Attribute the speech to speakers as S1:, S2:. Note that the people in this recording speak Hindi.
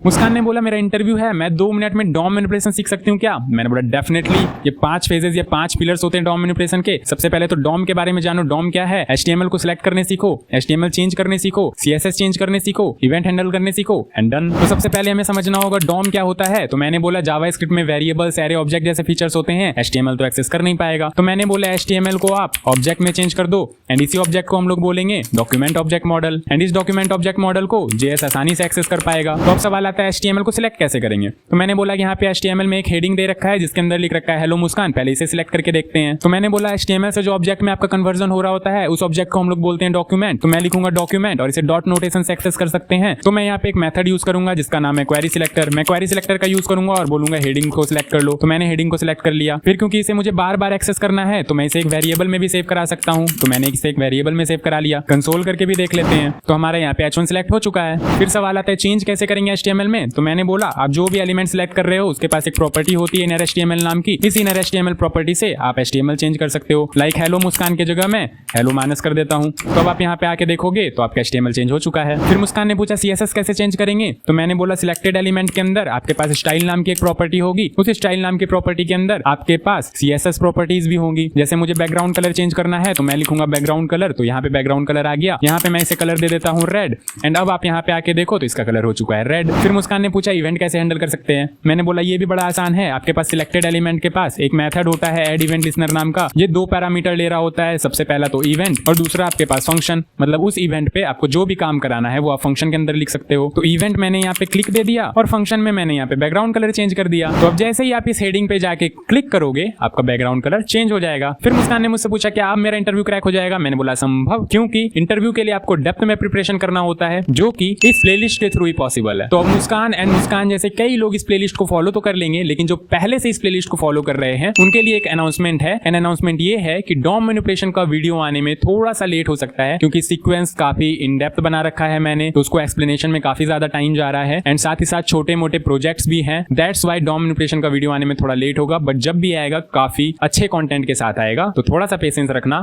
S1: मुस्कान ने बोला मेरा इंटरव्यू है, मैं 2 मिनट में डॉम मैनिपुलेशन सीख सकती हूँ क्या? मैंने बोला डेफिनेटली। ये 5 फेजेस या 5 पिलर्स होते हैं डॉम मैनिपुलेशन के। सबसे पहले तो डॉम के बारे में जानो, डॉम क्या है। HTML को सिलेक्ट करने सीखो, HTML चेंज करने सीखो, CSS चेंज करने सीखो, इवेंट हैंडल करने सीखो एंड डन। तो सबसे पहले हमें समझना होगा डॉम क्या होता है। तो मैंने बोला जावास्क्रिप्ट में वेरिएबल्स, एरे, ऑब्जेक्ट जैसे फीचर्स होते हैं, HTML तो एक्सेस कर नहीं पाएगा। तो मैंने बोला HTML को आप ऑब्जेक्ट में चेंज कर दो एंड इसी ऑब्जेक्ट को हम लोग बोलेंगे डॉक्यूमेंट ऑब्जेक्ट मॉडल एंड इस डॉक्यूमेंट ऑब्जेक्ट मॉडल को JS आसानी से एक्सेस कर पाएगा। तो अब सवाल आता है HTML को सिलेक्ट कैसे करेंगे। तो मैंने बोला कि यहाँ पे HTML में एक हेडिंग दे रखा है जिसके अंदर लिख रखा है हेलो मुस्कान, पहले इसे सिलेक्ट करके देखते हैं। तो मैंने बोला HTML से जो ऑब्जेक्ट में आपका कन्वर्जन हो रहा होता है उस ऑब्जेक्ट को हम लोग बोलते हैं डॉक्यूमेंट। तो मैं लिखूंगा डॉक्यूमेंट और इसे डॉट नोटेशन से एक्सेस कर सकते हैं। तो मैं यहाँ पे एक मेथड यूज करूंगा जिसका नाम है क्वेरी सिलेक्टर। मैं क्वेरी सिलेक्टर का यूज करूंगा और बोलूंगा हेडिंग को सिलेक्ट कर लो। तो मैंने हेडिंग को सिलेक्ट कर लिया। फिर क्योंकि इसे मुझे बार बार एक्सेस करना है तो मैं इसे एक वेरिएबल में भी सेव करा सकता हूँ। तो मैंने इसे एक वेरिएबल में सेव करा लिया। कंसोल करके भी देख लेते हैं। तो हमारे यहाँ पे H1 सिलेक्ट हो चुका है। फिर सवाल आता है चेंज कैसे करेंगे HTML में। तो मैंने बोला आप जो भी एलिमेंट सिलेक्ट कर रहे हो उसके पास एक प्रॉपर्टी होती है इनर HTML नाम की। इस इनर HTML प्रॉपर्टी से आप HTML चेंज कर सकते हो। लाइक हेलो मुस्कान की जगह मैं हेलो मानस कर देता हूं। तो अब आप यहाँ पे आके देखोगे तो आपका HTML चेंज हो चुका है। फिर मुस्कान ने पूछा CSS कैसे चेंज करेंगे। तो मैंने बोला सिलेक्टेड एलिमेंट के अंदर आपके पास स्टाइल नाम की एक प्रॉपर्टी होगी। उस स्टाइल नाम की प्रॉपर्टी के अंदर आपके पास CSS प्रॉपर्टीज भी होंगी। जैसे मुझे बैकग्राउंड कलर चेंज करना है तो मैं लिखूंगा बैकग्राउंड कलर। तो यहाँ पे बैकग्राउंड कलर आ गया। यहाँ पे मैं इसे कलर दे देता हूँ रेड एंड अब आप यहाँ पे आके देखो तो इसका कलर हो चुका है रेड। फिर मुस्कान ने पूछा इवेंट कैसे हैंडल कर सकते हैं। मैंने बोला ये भी बड़ा आसान है। आपके पास सिलेक्टेड एलिमेंट के पास एक मेथड होता है ऐड इवेंट लिसनर नाम का। ये 2 पैरामीटर ले रहा होता है। सबसे पहला तो इवेंट और दूसरा आपके पास फंक्शन। मतलब उस इवेंट पे आपको जो भी काम कराना है वो आप फंक्शन के अंदर लिख सकते हो। तो इवेंट मैंने यहाँ पे क्लिक दे दिया और फंक्शन में मैंने यहाँ पे बैकग्राउंड कलर चेंज कर दिया। तो अब जैसे ही आप इस हेडिंग पे जाके क्लिक करोगे आपका बैकग्राउंड कलर चेंज हो जाएगा। फिर मुस्कान ने मुझसे पूछा क्या अब मेरा इंटरव्यू क्रैक हो जाएगा। मैंने बोला संभव, क्योंकि इंटरव्यू के लिए आपको डेप्थ में प्रिपरेशन करना होता है जो कि इस प्लेलिस्ट के थ्रू ही पॉसिबल है। तो अब मुस्कान एंड मुस्कान जैसे कई लोग इस प्लेलिस्ट को फॉलो तो कर लेंगे, लेकिन जो पहले से इस प्लेलिस्ट को फॉलो कर रहे हैं उनके लिए एक अनाउंसमेंट है। एंड अनाउंसमेंट ये है कि डॉम मैनिपुलेशन का वीडियो आने में थोड़ा सा लेट हो सकता है क्योंकि सीक्वेंस काफी इन डेप्थ बना रखा है मैंने। तो उसको एक्सप्लेनेशन में काफी ज्यादा टाइम जा रहा है एंड साथ ही साथ छोटे मोटे प्रोजेक्ट्स भी हैं। दैट्स व्हाई डॉम मैनिपुलेशन का वीडियो आने में थोड़ा लेट होगा, बट जब भी आएगा काफी अच्छे कंटेंट के साथ आएगा। तो थोड़ा सा पेशेंस रखना।